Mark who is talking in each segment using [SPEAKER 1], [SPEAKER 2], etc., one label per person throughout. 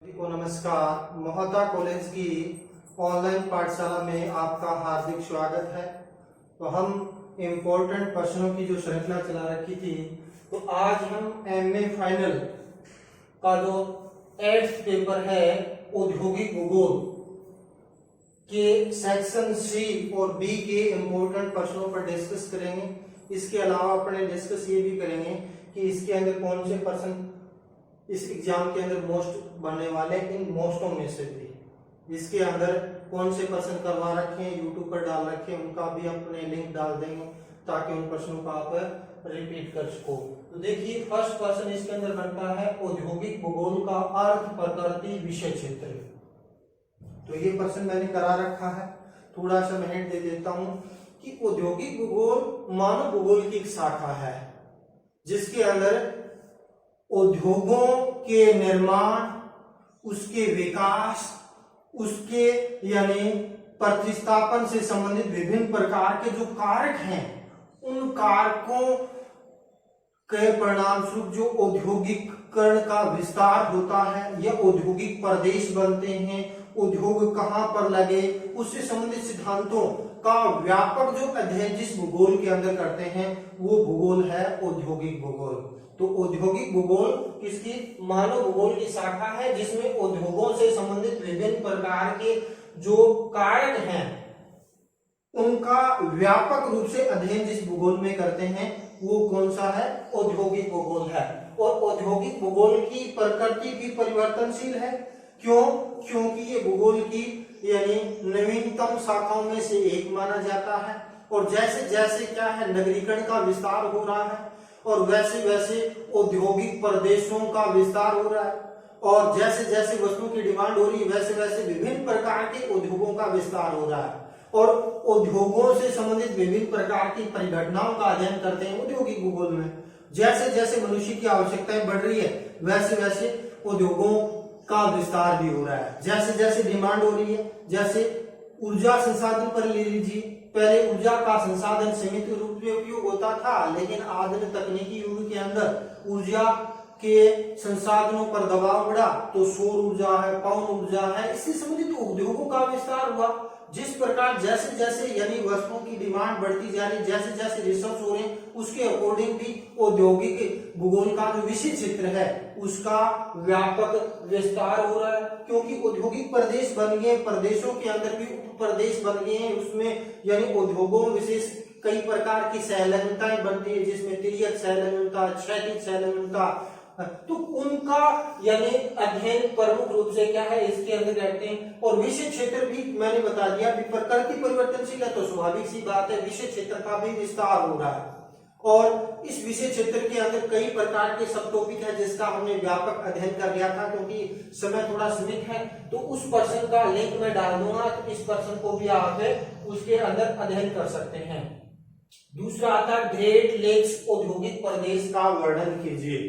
[SPEAKER 1] सभी को नमस्कार। मोहता कॉलेज की ऑनलाइन पाठशाला में आपका हार्दिक स्वागत है। तो हम इम्पोर्टेंट प्रश्नों की जो श्रृंखला चला रखी थी, तो आज हम एमए फाइनल का जो 8th पेपर है औद्योगिक भूगोल के सेक्शन सी और बी के इम्पोर्टेंट प्रश्नों पर डिस्कस करेंगे। इसके अलावा अपने डिस्कस ये भी करेंगे कि इसके अंदर कौन से प्रश्न इस एग्जाम के अंदर मोस्ट बनने वाले, इन मोस्टों में से भी इसके अंदर कौन से प्रश्न करवा रखे हैं, यूट्यूब पर डाल रखे हैं, उनका भी अपने लिंक डाल देंगे ताकि उन प्रश्नों को आप रिपीट कर सको। तो देखिए, फर्स्ट प्रश्न इसके अंदर बनता है औद्योगिक भूगोल का अर्थ, प्रकृति, विषय क्षेत्र। तो ये प्रश्न मैंने करा रखा है, थोड़ा सा मैं हिंट दे देता हूं कि औद्योगिक भूगोल मानव भूगोल की एक शाखा है जिसके अंदर उद्योगों के निर्माण, उसके विकास, उसके यानी प्रतिस्थापन से संबंधित विभिन्न प्रकार के जो कारक हैं, उन कारकों के परिणाम स्वरूप जो औद्योगिकरण का विस्तार होता है या औद्योगिक प्रदेश बनते हैं, उद्योग कहां पर लगे, उससे संबंधित सिद्धांतों का व्यापक जो अध्ययन जिस भूगोल के अंदर करते हैं वो भूगोल है औद्योगिक भूगोल। तो औद्योगिक भूगोल किसकी? मानव भूगोल की शाखा है जिसमें उद्योगों से संबंधित विभिन्न प्रकार के जो कारक हैं उनका व्यापक रूप से अध्ययन जिस भूगोल में करते हैं वो कौन सा है? औद्योगिक भूगोल है। और औद्योगिक भूगोल की प्रकृति भी परिवर्तनशील है। क्यों? क्योंकि ये भूगोल की यानी नवीनतम शाखाओं में से एक माना जाता है। और जैसे जैसे क्या है, नगरीकरण का विस्तार हो रहा है और वैसे वैसे औद्योगिक प्रदेशों का विस्तार हो रहा है, और जैसे जैसे वस्तुओं की डिमांड हो रही है वैसे वैसे विभिन्न प्रकार के उद्योगों का विस्तार हो रहा है, और उद्योगों से संबंधित विभिन्न प्रकार की परिघटनाओं का अध्ययन करते हैं औद्योगिक भूगोल में। जैसे जैसे मनुष्य की आवश्यकताएं बढ़ रही है वैसे वैसे उद्योगों का विस्तार भी हो रहा है। जैसे जैसे डिमांड हो रही है, जैसे ऊर्जा संसाधन पर ले लीजिए, पहले ऊर्जा का संसाधन सीमित रूप में उपयोग होता था, लेकिन आधुनिक तकनीकी युग के अंदर ऊर्जा के संसाधनों पर दबाव बढ़ा तो सौर ऊर्जा है, पवन ऊर्जा है, इससे संबंधित उद्योगों का विस्तार हुआ। जिस प्रकार जैसे जैसे यानी वस्तुओं की डिमांड बढ़ती जा रही, जैसे जैसे रिसर्च हो रहे हैं उसके अकॉर्डिंग भी औद्योगिक भूगोल का जो विषय क्षेत्र है उसका व्यापक विस्तार हो रहा है। क्योंकि औद्योगिक प्रदेश बन गए, प्रदेशों के अंदर भी उप प्रदेश बन गए हैं, उसमें यानी उद्योगों विशेष कई प्रकार की संलग्नताएं बनती है जिसमें तिर्यक संलग्नता, क्षैतिज संलग्नता, तो उनका यानी अध्ययन प्रमुख रूप से क्या है इसके अंदर करते हैं। और विषय क्षेत्र भी मैंने बता दिया, प्रकृति परिवर्तनशील है तो स्वाभाविक सी बात है विषय क्षेत्र का भी विस्तार हो रहा है। और इस विषय क्षेत्र के अंदर कई प्रकार के सब टॉपिक है जिसका हमने व्यापक अध्ययन कर लिया था। क्योंकि समय थोड़ा सीमित है तो उस प्रश्न का लिंक मैं डाल दूंगा, तो इस प्रश्न को भी आप उसके अंदर अध्ययन कर सकते हैं। दूसरा आता है ग्रेट लेक्स औद्योगिक प्रदेश का वर्णन कीजिए।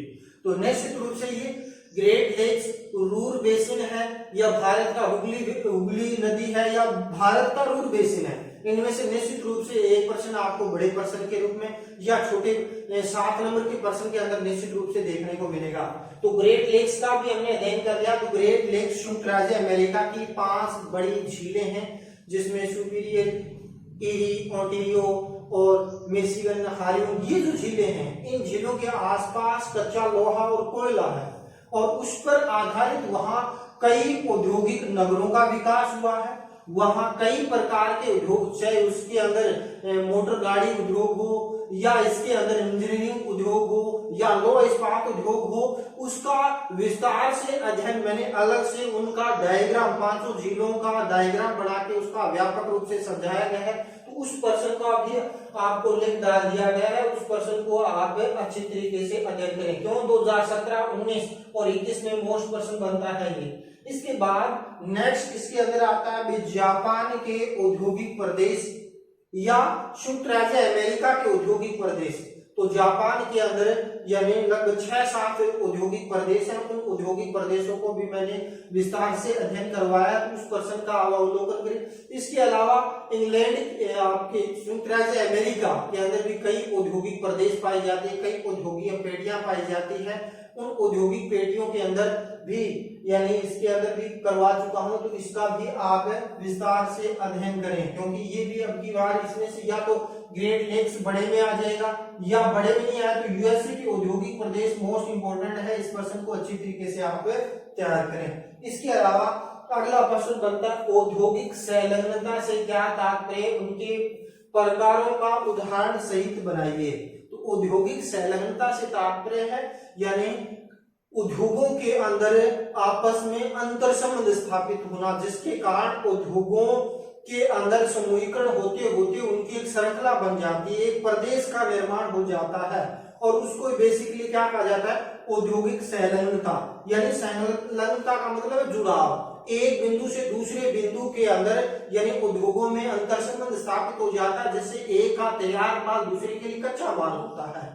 [SPEAKER 1] तो निश्चित रूप से ये ग्रेट लेक्स रूर बेसिन है या भारत का हुगली नदी है या भारत का रूर बेसिन है, इनमें से निश्चित रूप से एक प्रश्न आपको बड़े प्रश्न के रूप में या छोटे 7 नंबर के प्रश्न के अंदर निश्चित रूप से देखने को मिलेगा। तो ग्रेट लेक्स का भी हमने अध्ययन कर लिया। तो ग्रेट लेक्स संयुक्त राज्य अमेरिका की 5 बड़ी झीलें हैं जिसमें सुपीरियर, इरी, ओंटारियो और मिशिगन, हारियो, ये जो झीलें हैं इन झीलों के आसपास कच्चा लोहा और कोयला है और उस पर आधारित वहां कई औद्योगिक नगरों का विकास हुआ है। वहां कई प्रकार के उद्योग, चाहे उसके अंदर मोटर गाड़ी उद्योग हो या इसके अंदर इंजीनियरिंग उद्योग हो या लौह इस्पात उद्योग हो, उसका विस्तार से अध्ययन मैंने अलग से उनका डायग्राम 5 झीलों का डायग्राम बना के उसका व्यापक रूप से समझाया गया है। तो उस प्रश्न का भी आपको लिंक डाल दिया गया है, उस प्रश्न को आप अच्छी तरीके से अध्ययन करें। क्यों 2017, 19 और 21 में मोस्ट प्रश्न बनता है ये। इसके बाद नेक्स्ट इसके अंदर आता है जापान के औद्योगिक प्रदेश या संयुक्त राज्य अमेरिका के औद्योगिक प्रदेश। तो जापान के अंदर यानी लगभग 6-7 औद्योगिक प्रदेश हैं, उन औद्योगिक प्रदेशों को भी मैंने विस्तार से अध्ययन करवाया, तो उस प्रश्न का अवलोकन करें। इसके अलावा इंग्लैंड आपके संयुक्त राज्य अमेरिका के अंदर भी कई औद्योगिक प्रदेश पाए जाते हैं, कई औद्योगिक पेड़ियां पाई जाती है। उन औद्योगिक पेटियों के अंदर भी यानी इसके अंदर भी करवा चुका हूं, तो इसका भी आप विस्तार से अध्ययन करें, क्योंकि ये भी अब की बार इसमें से या तो ग्रेड नेक्स्ट बड़े में आ जाएगा या बड़े में नहीं आया तो यूएसए की औद्योगिक प्रदेश मोस्ट इंपोर्टेंट है। इस प्रश्न को अच्छी तरीके से आप तैयार करें। इसके अलावा अगला प्रश्न बनता है औद्योगिक संलग्नता से क्या तात्पर्य, उनके प्रकारों का उदाहरण सहित बनाइए। तो औद्योगिक संलग्नता से तात्पर्य है यानी उद्योगों के अंदर आपस में अंतर संबंध स्थापित होना, जिसके कारण उद्योगों के अंदर समूहीकरण होते होते उनकी एक श्रृंखला बन जाती है, एक प्रदेश का निर्माण हो जाता है और उसको बेसिकली क्या कहा जाता है, औद्योगिक संलग्नता। यानी संलग्नता का मतलब है जुड़ाव, एक बिंदु से दूसरे बिंदु के अंदर यानी उद्योगों में अंतर संबंध स्थापित हो जाता है, जिससे एक का तैयार माल दूसरे के लिए कच्चा माल होता है,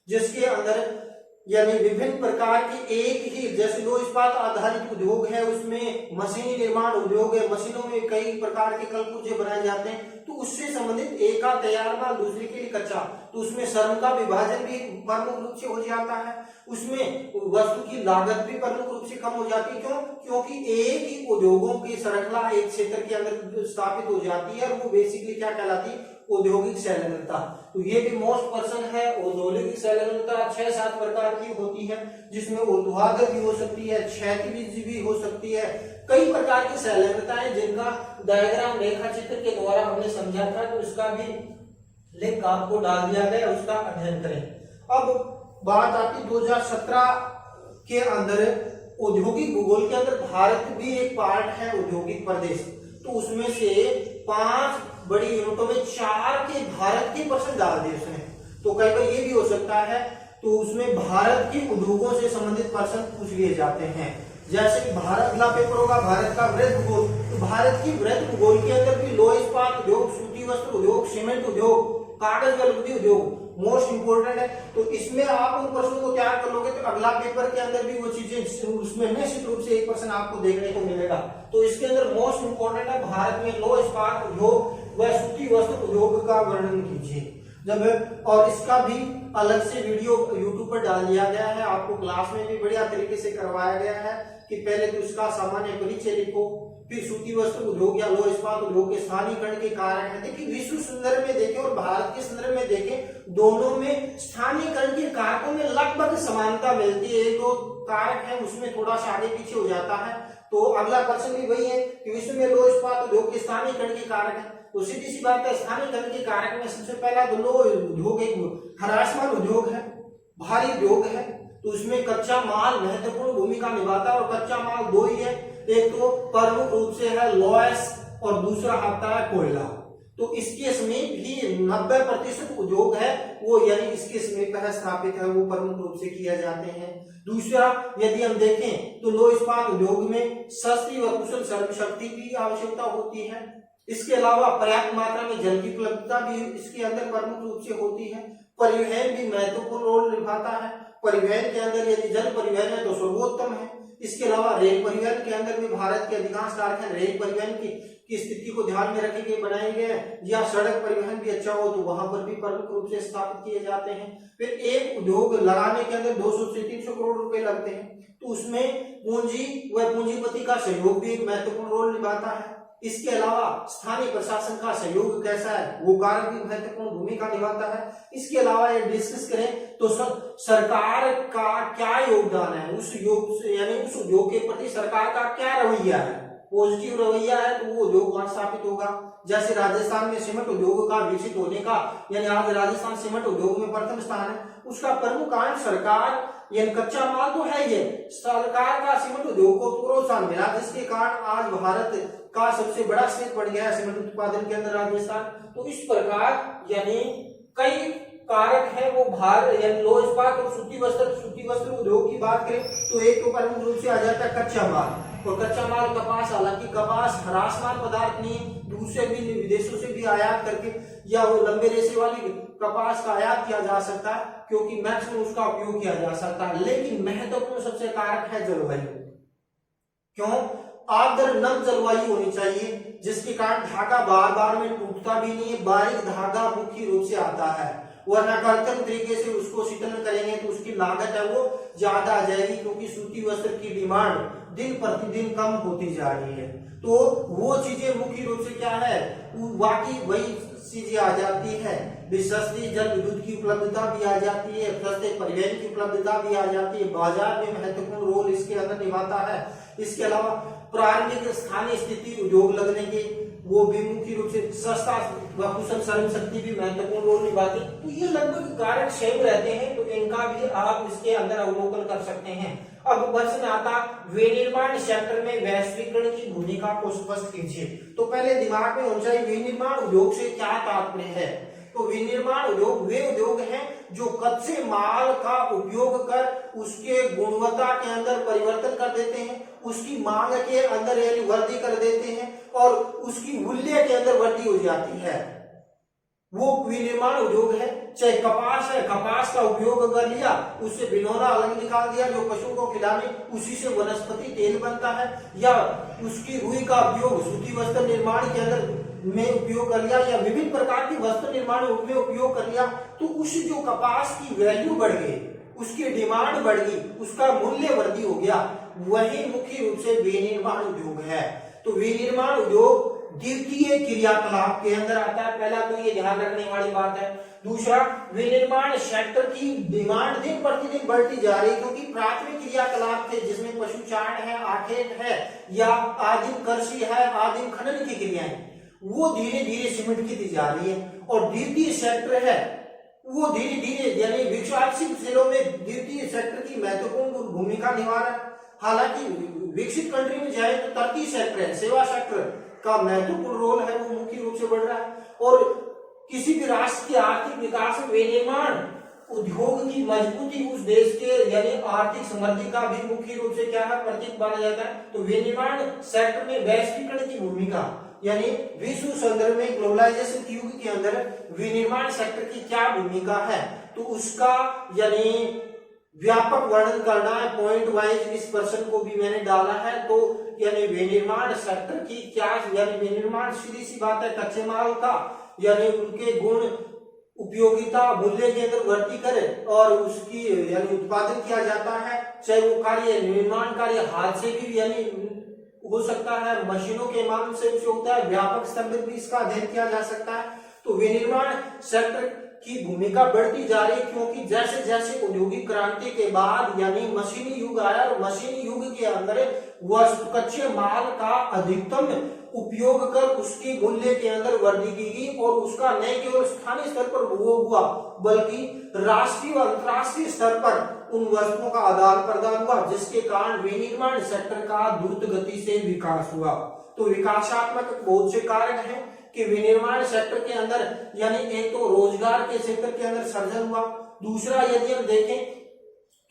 [SPEAKER 1] जिसके अंदर यानी विभिन्न प्रकार के एक ही जैसे लो इस्पात आधारित उद्योग है, उसमें मशीनी निर्माण उद्योग है, मशीनों में कई प्रकार के कलपुर्जे बनाए जाते हैं, तो उससे संबंधित एक का तैयार माल दूसरे के लिए कच्चा, तो उसमें श्रम का विभाजन भी प्रमुख रूप से हो जाता है, उसमें वस्तु की लागत भी प्रमुख रूप से कम हो जाती है। क्यों? क्योंकि एक ही उद्योगों की श्रृंखला एक क्षेत्र के अंदर स्थापित हो जाती है और वो बेसिकली क्या कहलाती है, औद्योगिक संलग्नता। तो ये भी मोस्ट पर्सन है। औद्योगिक संलग्नता 6-7 प्रकार की होती है, जिसमें ऊर्ध्वाधर भी हो सकती है, क्षैतिज भी हो सकती है, कई प्रकार की संलग्नताएं जिनका डायग्राम रेखा चित्र के द्वारा हमने समझा था, तो इसका भी लिंक आपको डाल दिया गया, उसका अध्ययन करें। अब बात आती 2017 के अंदर औद्योगिक भूगोल के अंदर भारत भी एक पार्ट है औद्योगिक प्रदेश, तो उसमें से 5 बड़ी यूनिटों में 4 के भारत के प्रश्न डाल दिए उसने। तो कई बार ये भी हो सकता है तो उसमें भारत के उद्योगों से संबंधित प्रश्न पूछ लिए जाते हैं। जैसे भारत अगला पेपर होगा भारत का वृहद भूगोल, तो भारत की वृहद भूगोल के अंदर भी लोह इस्पात उद्योग, सूती वस्त्र उद्योग, सीमेंट उद्योग, कागज गलबुद्धि उद्योग मोस्ट इंपोर्टेंट है। तो इसमें आप उन प्रश्नों को तैयार कर लोगे तो अगला पेपर के अंदर भी वो चीजें उसमें निश्चित रूप से एक प्रश्न आपको देखने को मिलेगा। तो इसके अंदर मोस्ट इंपोर्टेंट है भारत में लोह इस्पात उद्योग व सूती वस्त्र उद्योग का वर्णन कीजिए। जब और इसका भी अलग से वीडियो यूट्यूब पर डाल दिया गया है, आपको क्लास में भी बढ़िया तरीके से करवाया गया है कि पहले तो इसका सामान्य परिचय लिखो, फिर सूती वस्त्र उद्योग या लोह इस्पात उद्योग के स्थानीयकरण के कारक है। देखिए विश्व संदर्भ में देखें और भारत के संदर्भ में देखें, दोनों में स्थानीयकरण के कारकों में लगभग समानता मिलती है। एक दो कारक है उसमें थोड़ा सा आगे पीछे हो जाता है। तो अगला प्रश्न भी वही है कि विश्व में लोह इस्पात उद्योग के स्थानीयकरण के कारक है। तो सीधी सी बात है, स्थानीयकरण के कारक में सबसे पहला तो लोह उद्योग एक ह्रासमान उद्योग है, भारी उद्योग है, तो उसमें कच्चा माल महत्वपूर्ण भूमिका निभाता है और कच्चा माल दो ही है, एक तो प्रमुख रूप से है लॉयस और दूसरा आता है कोयला। तो इसके समीप ही 90% उद्योग है वो यानी इसके समीप है स्थापित है, वो प्रमुख रूप से किए जाते हैं। दूसरा यदि हम देखें तो लोह इस्पात उद्योग में सस्ती व कुशल श्रम शक्ति की आवश्यकता होती है। इसके अलावा पर्याप्त मात्रा में जल की उपलब्धता भी इसके अंदर प्रमुख रूप से होती है। परिवहन भी महत्वपूर्ण रोल निभाता है। परिवहन के अंदर यदि जल परिवहन है तो सर्वोत्तम है। इसके अलावा रेल परिवहन के अंदर भी भारत के अधिकांश कारखाने रेल परिवहन की स्थिति को ध्यान में रखे के बनाए गए हैं, या सड़क परिवहन भी अच्छा हो तो वहां पर भी प्रमुख रूप से स्थापित किए जाते हैं। फिर एक उद्योग लगाने के अंदर 200 से 300 करोड़ रुपए लगते हैं, तो उसमें पूंजी व पूंजीपति का सहयोग भी एक महत्वपूर्ण रोल निभाता है। इसके अलावा स्थानीय प्रशासन का सहयोग कैसा है वो कारक भी महत्वपूर्ण भूमिका निभाता है। इसके अलावा ये डिस्कस करें तो सरकार का क्या योगदान है, उस योग यानी उस उद्योग के प्रति सरकार का क्या रवैया है। पॉजिटिव रवैया है तो वो उद्योग वहां स्थापित होगा। जैसे राजस्थान में सीमेंट उद्योग का विकसित होने का यानी आज राजस्थान सीमेंट उद्योग में प्रथम स्थान है, उसका प्रमुख कारण सरकार यानी कच्चा माल तो है ये, सरकार का सीमेंट उद्योग को प्रोत्साहन मिला, जिसके कारण आज भारत का सबसे बड़ा स्टेट बन गया है सीमेंट उत्पादन के अंदर राजस्थान। तो इस प्रकार यानी कई कारक है वो भारत यानी लोह इस्पात और सूती वस्त्र उद्योग की बात करें तो एक तो प्रमुख रूप से आ जाता है कच्चा माल, और कच्चा माल कपास, हालांकि कपास ह्रासमान पदार्थ नहीं, दूसरे भी विदेशों से भी आयात करके या वो लंबे रेशे वाली कपास का आयात किया जा सकता है क्योंकि मैक्सिमम उसका उपयोग किया जा सकता है। लेकिन महत्वपूर्ण सबसे कारक है जलवायु। क्यों? आर्द्र नम जलवायु होनी चाहिए जिसके कारण धागा बार बार में टूटता भी नहीं है, बारीक धागा मुख्य रूप से आता है। वरना कृत्रिम तरीके से उसको शीतल करेंगे तो उसकी लागत है वो ज्यादा आ जाएगी, क्योंकि सूती वस्त्र की डिमांड दिन प्रतिदिन कम होती जा रही है। तो वो चीजें मुख्य रूप से क्या है, बाकी वही चीजें आ जाती है, सस्ती जल विद्युत की उपलब्धता भी आ जाती है, सस्ते परिवहन की उपलब्धता भी आ जाती है, बाजार में महत्वपूर्ण रोल इसके अंदर निभाता है। इसके अलावा प्रारंभिक स्थानीय स्थिति उद्योग लगने के वो भी मुख्य रूप से सस्ता व कुशल श्रम शक्ति भी महत्वपूर्ण रोल निभाती है। तो ये लगभग कारक सेम रहते हैं, तो इनका भी आप इसके अंदर अवलोकन कर सकते हैं। अब प्रश्न आता विनिर्माण सेक्टर में वैश्वीकरण की भूमिका को स्पष्ट कीजिए। तो पहले दिमाग में होना चाहिए विनिर्माण उद्योग से क्या तात्पर्य है। तो विनिर्माण उद्योग वे उद्योग हैं जो कच्चे माल का उपयोग कर उसके गुणवत्ता के अंदर परिवर्तन कर देते हैं, उसकी मांग के अंदर यानी वृद्धि कर देते हैं और उसकी मूल्य के अंदर वृद्धि हो जाती है, वो विनिर्माण उद्योग है। चाहे कपास है, कपास का उपयोग कर लिया, उससे बिनौला अलग निकाल दिया जो पशुओं को खिलाने, उसी से वनस्पति तेल बनता है, या उसकी रुई का उपयोग सूती वस्त्र निर्माण के अंदर में उपयोग कर लिया, या विभिन्न प्रकार की वस्त्र निर्माण में उपयोग कर लिया, तो उस जो कपास की वैल्यू बढ़ गई, उसकी डिमांड बढ़ गई, उसका मूल्य वृद्धि हो गया, वही मुख्य रूप से विनिर्माण उद्योग है। तो विनिर्माण उद्योग द्वितीय क्रियाकलाप के अंदर आता है, पहला तो ये ध्यान रखने वाली बात है। दूसरा, विनिर्माण सेक्टर की डिमांड दिन प्रतिदिन बढ़ती जा रही है, क्योंकि प्राथमिक क्रियाकलाप थे जिसमें पशुचारण है, आखेट है, या आदिम कृषि है, आदिम खनन की क्रियाएं, वो धीरे धीरे सिमटती जा रही है। और द्वितीय सेक्टर है वो धीरे धीरे यानी विकसित जिलों में द्वितीय सेक्टर की महत्वपूर्ण भूमिका निभा रहा है। हालांकि विकसित कंट्री में जाए तो तृतीय सेक्टर है, सेवा सेक्टर का महत्वपूर्ण रोल है, वो मुख्य रूप से बढ़ रहा है। और किसी भी राष्ट्र के आर्थिक विकास में विनिर्माण उद्योग की मजबूती उस देश के यानी आर्थिक समृद्धि का भी मुख्य रूप से क्या है, प्रतीक माना जाता है। तो विनिर्माण सेक्टर में वैश्वीकरण की भूमिका यानी विश्व संदर्भ में ग्लोबलाइजेशन के युग के अंदर विनिर्माण सेक्टर की क्या भूमिका है, तो उसका यानी व्यापक वर्णन करना है। पॉइंट वाइज इस प्रश्न को भी मैंने डाला है। तो यानी विनिर्माण सेक्टर की क्या, यानी विनिर्माण सीधी सी बात है कच्चे माल का यानी उनके गुण उपयोगिता मूल्य के अंदर वृद्धि करे और उसकी यानी उत्पादन किया जाता है, चाहे वो कार्य निर्माण कार्य हाथ से भी यानी हो सकता है, मशीनों के माध्यम से भी होता है, व्यापक स्तर पर भी इसका अध्ययन किया जा सकता है। तो विनिर्माण सेक्टर की भूमिका बढ़ती जा रही है, क्योंकि जैसे जैसे औद्योगिक क्रांति के बाद यानी मशीनी युग आया और मशीनी युग के अंदर वस्तु कच्चे माल का अधिकतम उपयोग कर उसके मूल्य के अंदर वृद्धि की गई और उसका न केवल स्थानीय स्तर पर वो हुआ बल्कि राष्ट्रीय और अंतर्राष्ट्रीय स्तर पर उन वस्तुओं का आदान प्रदान हुआ, जिसके कारण विनिर्माण सेक्टर का द्रुत गति से विकास हुआ। तो विकासात्मक बहुत से कारक हैं कि विनिर्माण सेक्टर के अंदर यानी एक तो रोजगार के क्षेत्र के अंदर सर्जन हुआ, दूसरा यदि हम देखें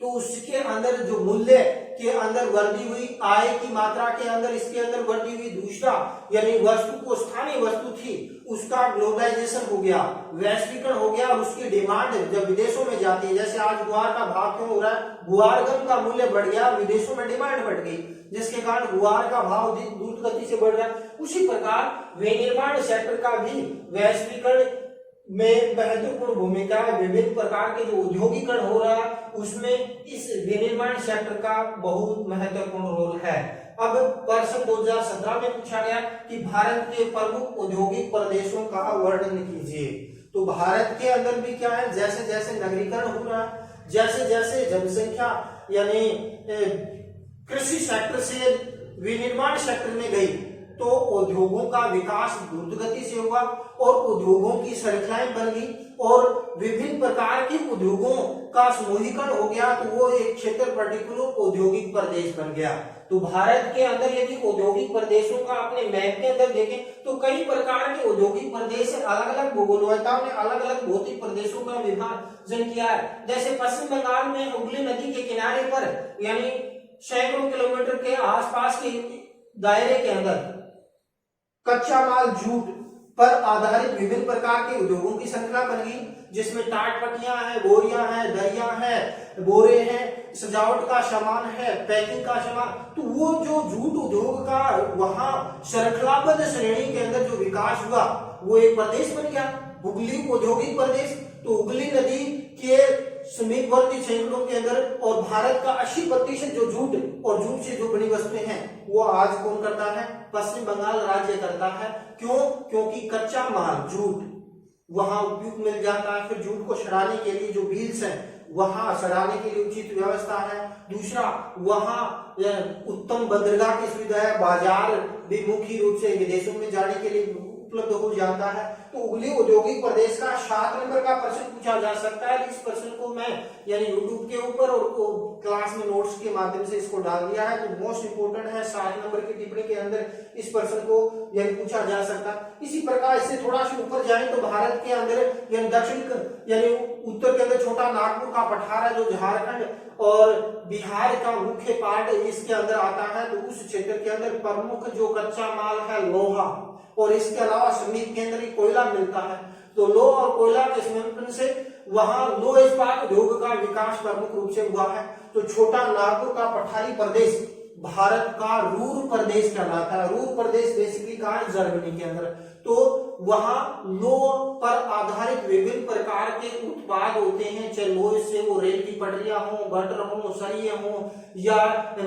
[SPEAKER 1] तो उसके अंदर जो मूल्य के अंदर वृद्धि हुई, आय की मात्रा के अंदर इसके अंदर वृद्धि हुई, दूसरा यानी वस्तु को स्थानीय वस्तु थी उसका ग्लोबलाइजेशन हो गया, वैश्वीकरण हो गया और उसकी डिमांड जब विदेशों में जाती है, जैसे आज गुआर का भाव क्यों हो रहा है, गुआर गम का मूल्य बढ़ गया, विदेशों में डिमांड बढ़ गई, जिसके कारण गुआर का भाव द्रुत गति से बढ़ रहा है। उसी प्रकार विनिर्माण सेक्टर का भी वैश्वीकरण में महत्वपूर्ण भूमिका है। विभिन्न प्रकार के जो औद्योगिकरण हो रहा है उसमें इस विनिर्माण सेक्टर का बहुत महत्वपूर्ण रोल है। अब प्रश्न 2017 में पूछा गया कि भारत के प्रमुख औद्योगिक प्रदेशों का वर्णन कीजिए। तो भारत के अंदर भी क्या है, जैसे जैसे नगरीकरण हो रहा है, जैसे जैसे जनसंख्या यानी कृषि सेक्टर से विनिर्माण सेक्टर में गई तो उद्योगों का विकास द्रुत गति से हुआ और उद्योगों की श्रृंखलाएं बन गई और विभिन्न प्रकार के उद्योगों का समूहीकरण हो गया, तो वो एक क्षेत्र पर्टिकुलर औद्योगिक प्रदेश बन गया। तो भारत के अंदर यदि औद्योगिक प्रदेशों का अपने मैप के अंदर देखें तो कई प्रकार के औद्योगिक प्रदेश अलग अलग भूगोलवाताओं ने अलग अलग भौतिक प्रदेशों का विभाजन किया है। जैसे पश्चिम बंगाल में हुगली नदी के किनारे पर यानी सैकड़ों किलोमीटर के आसपास के दायरे के अंदर कच्चा माल जूट पर आधारित विभिन्न प्रकार के उद्योगों की श्रृंखला बन गई, जिसमें टाट पट्टियां हैं, बोरियां हैं, दरिया हैं, बोरे हैं, सजावट का सामान है, पैकिंग का सामान। तो वो जो जूट उद्योग का वहां श्रृंखलाबद्ध श्रेणी के अंदर जो विकास हुआ वो एक प्रदेश बन गया, हुगली औद्योगिक प्रदेश। तो हुगली नदी के समीपवर्ती क्षेत्रों के अंदर और भारत का 80% जो जूट और जूट से जो बनी वस्तुएं हैं वो आज कौन करता है? पश्चिम बंगाल राज्य करता है। क्यों? क्योंकि कच्चा माल जूट वहां उपयुक्त मिल जाता है। फिर जूट को सड़ाने के लिए जो व्हील्स हैं वहां सड़ाने के लिए उचित व्यवस्था है। दूसरा, वहां उत्तम बंदरगाह की सुविधा है, बाजार भी मुख्य रूप से विदेशों में जाने के लिए उपलब्ध हो जाता है। तो हुगली औद्योगिक प्रदेश का 7 नंबर का प्रश्न पूछा जा सकता है। इस प्रश्न को मैं यानी यूट्यूब के ऊपर और क्लास में नोट्स के माध्यम से इसको डाल दिया है। तो मोस्ट इंपोर्टेंट है, 7 नंबर की टिप्पणी के अंदर इस प्रश्न को यानी पूछा जा सकता है। इसी प्रकार इससे थोड़ा सा ऊपर जाए तो भारत के अंदर यानी दक्षिण यानी उत्तर के अंदर छोटा नागपुर का पठार है जो झारखंड और बिहार का मुख्य पार्ट इसके अंदर आता है। तो उस क्षेत्र के अंदर प्रमुख जो कच्चा माल है लोहा और इसके अलावा समीप के अंदर ही कोयला मिलता है। तो लोहा और कोयला के संयोजन से वहां लोह इस्पात उद्योग का विकास प्रमुख रूप से हुआ है। तो छोटा नागपुर का पठारी प्रदेश भारत का रूर प्रदेश कहलाता है। रूर प्रदेश बेसिकली कहाँ है? जर्मनी के अंदर। तो वहां लोह पर आधारित विभिन्न प्रकार के उत्पाद होते हैं, चाहे लोहे से वो रेल की पटरियां हो, गटर हो, सरिये हो या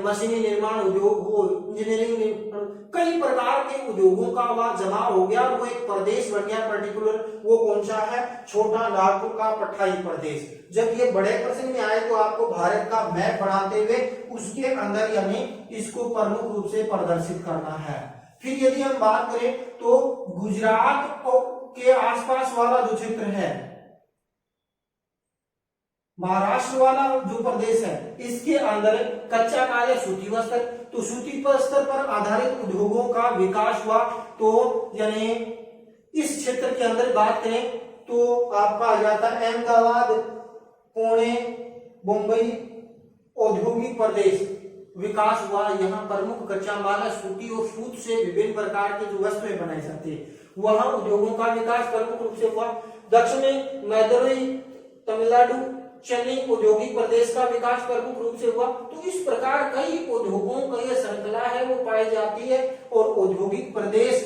[SPEAKER 1] मशीनी निर्माण उद्योग हो, इंजीनियरिंग, कई प्रकार के उद्योगों का वहां जमा हो गया और वो एक प्रदेश बन गया पर्टिकुलर। वो कौन सा है? छोटा नागपुर का पठारी प्रदेश। जब ये बड़े प्रश्न में आए तो आपको भारत का मैप बनाते हुए उसके अंदर यानी इसको प्रमुख रूप से प्रदर्शित करना है। फिर यदि हम बात करें तो गुजरात के आसपास वाला जो क्षेत्र है, महाराष्ट्र वाला जो प्रदेश है, इसके अंदर कच्चा माल या सूती वस्त्र, तो सूती वस्त्र पर आधारित उद्योगों का विकास हुआ। तो यानी इस क्षेत्र के अंदर बात करें तो आपका आ जाता है अहमदाबाद, पुणे, मुंबई औद्योगिक प्रदेश विकास हुआ। यहाँ प्रमुख कच्चा माल है सूती और सूत से विभिन्न प्रकार की जो वस्तुएं बनाई जाती है, वहां उद्योगों का विकास प्रमुख रूप से हुआ। दक्षिण में मदुरई, तमिलनाडु, चेन्नई औद्योगिक प्रदेश का विकास प्रमुख रूप से हुआ। तो इस प्रकार कई उद्योगों का यह श्रृंखला है वो पाई जाती है और औद्योगिक प्रदेश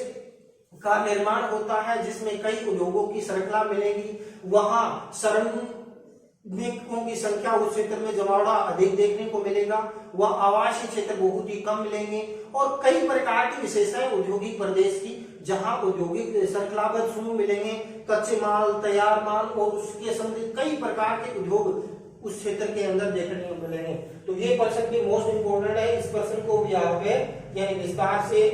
[SPEAKER 1] का निर्माण होता है जिसमें कई उद्योगों की श्रृंखला मिलेगी। वहां श्रमिकों की संख्या उस क्षेत्र में जमावड़ा अधिक देखने को मिलेगा, वह आवासीय क्षेत्र बहुत ही कम मिलेंगे और कई प्रकार की विशेषताएं औद्योगिक प्रदेश की, जहां औद्योगिक श्रृंखलाबद्ध समूह मिलेंगे, कच्चे माल, तैयार माल और उसके संबंधित कई प्रकार के उद्योग उस क्षेत्र के अंदर देखने को मिलेंगे। तो ये प्रश्न भी मोस्ट इंपोर्टेंट है। इस प्रश्न को भी यहाँ पे यानी विस्तार से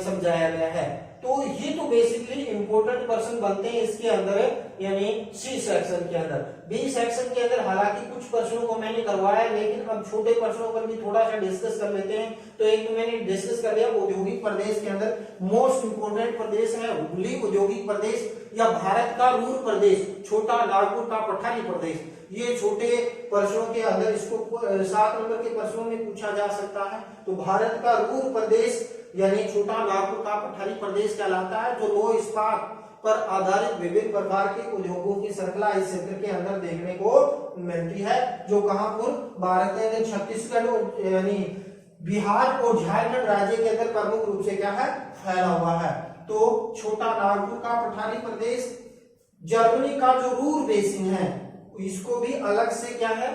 [SPEAKER 1] समझाया गया है। तो ये तो बेसिकली इंपोर्टेंट प्रश्न बनते हैं इसके अंदर यानी सी सेक्शन के अंदर। बी सेक्शन के अंदर हालांकि कुछ प्रश्नों को मैंने करवाया है, लेकिन अब छोटे प्रश्नों पर भी थोड़ा सा डिस्कस कर लेते हैं। तो एक मैंने डिस्कस कर लिया औद्योगिक प्रदेश के अंदर मोस्ट इंपोर्टेंट प्रदेश है हुगली औद्योगिक प्रदेश या भारत का रूर प्रदेश, छोटा नागपुर का पठारी प्रदेश। ये छोटे प्रश्नों के अंदर इसको 7 नंबर के प्रश्नों में पूछा जा सकता है। तो भारत का रूर प्रदेश यानी छोटा नागपुर का पठारी प्रदेश कहलाता है, जो लोह इस्पात पर आधारित विभिन्न प्रकार के उद्योगों की श्रृंखला इस क्षेत्र के अंदर देखने को मिलती है, जो कहां पर भारत के छत्तीसगढ़ यानी बिहार और झारखंड राज्य के अंदर प्रमुख रूप से क्या है? फैला हुआ है। तो छोटा नागपुर का पठारी प्रदेश जर्मनी का जो रूर बेसिन है इसको भी अलग से क्या है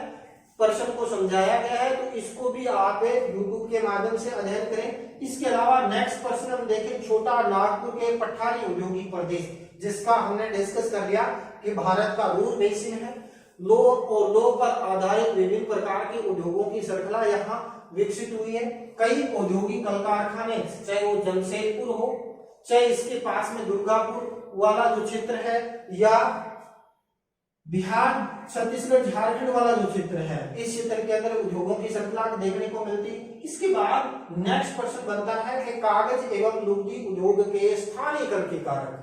[SPEAKER 1] प्रश्न को समझाया गया है। तो इसको भी आप यूट्यूब के माध्यम से अध्ययन करें। इसके अलावा नेक्स्ट प्रश्न हम देखें छोटा नागपुर के पठारी औद्योगिक प्रदेश, जिसका हमने डिस्कस कर लिया कि भारत का रूर बेसिन है, लोह और लोह पर आधारित विभिन्न प्रकार के उद्योगों की श्रृंखला यहाँ विकसित हुई है। कई औद्योगिक कल कारखाने, चाहे वो जमशेदपुर हो, चाहे इसके पास में दुर्गापुर वाला जो क्षेत्र है, या बिहार, छत्तीसगढ़, झारखंड वाला जो क्षेत्र है, इस क्षेत्र के अंदर उद्योगों की श्रृंखला देखने को मिलती है। इसके बाद नेक्स्ट प्रश्न बनता है कि कागज एवं लुगदी उद्योग के स्थानीयकरण के कारण।